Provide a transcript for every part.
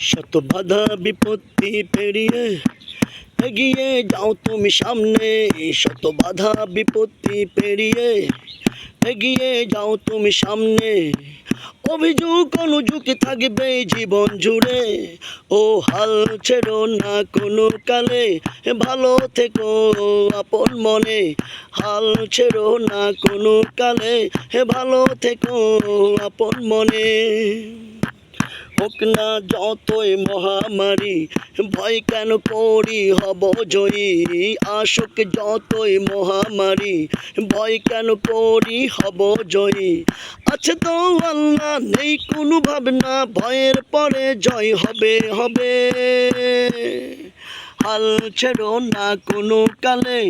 শত বাধা বিপত্তি পেরিয়ে এগিয়ে যাও তুমি সামনে। শত বাধা বিপত্তি পেরিয়ে এগিয়ে যাও তুমি সামনে। অভিযোগ অনুযোগ থাকবে জীবন জুড়ে। ও হাল ছেড়ো না কোনো কালে, ভালো থেকো আপন মনে। হাল ছেড়ো না কোনো কালে, ভালো থেকো আপন মনে। হোক না যতই মহামারী, ভয় কেন করি হব জয়ী। আসুক যতই মহামারী, ভয় কেন করি হব জয়ী। আছে তো আল্লাহ, নেই কোনো ভাবনা, ভয়ের পরে জয় হবে হবে। হাল ছেড়ো না কোনো কালে,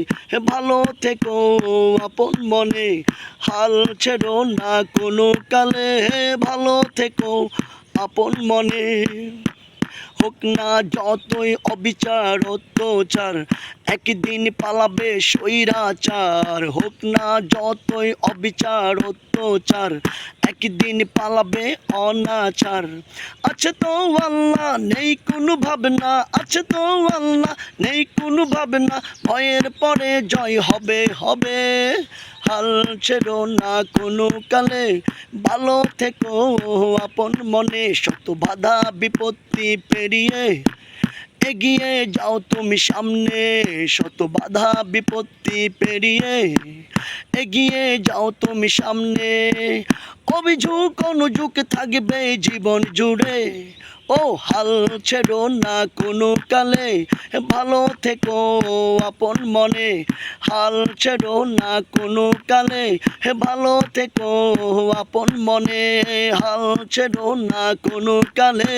ভালো থেকো আপন মনে। হাল ছেড়ো না কোনো কালে, ভালো থেকো আপন মনে। হোক না যতই অবিচার অত্যাচার, একদিন পালাবে স্বৈরাচার। হোক না যতই অবিচার অত্যাচার, একদিন পালাবে অনাচার। আছে তো আল্লাহ, নেই কোনো ভাবনা, আছে তো আল্লাহ, নেই কোনো ভাবনা, ভয়ের পরে জয় হবে হবে। হাল ছেড়ো না কোনো কালে, ভালো থেকো আপন মনে। শত বাধা বিপত্তি পেরিয়ে এগিয়ে যাও তুমি সামনে। শত বাধা বিপত্তি পেরিয়ে এগিয়ে যাও তুমি সামনে। অভিযোগ অনুযোগ থাকবে জীবন জুড়ে। ও হাল ছেড়ো না কোনো কালে, ভালো থেকো আপন মনে। হাল ছেড়ো না কোনো কালে, ভালো থেকো আপন মনে। হাল ছেড়ো না কোনো কালে।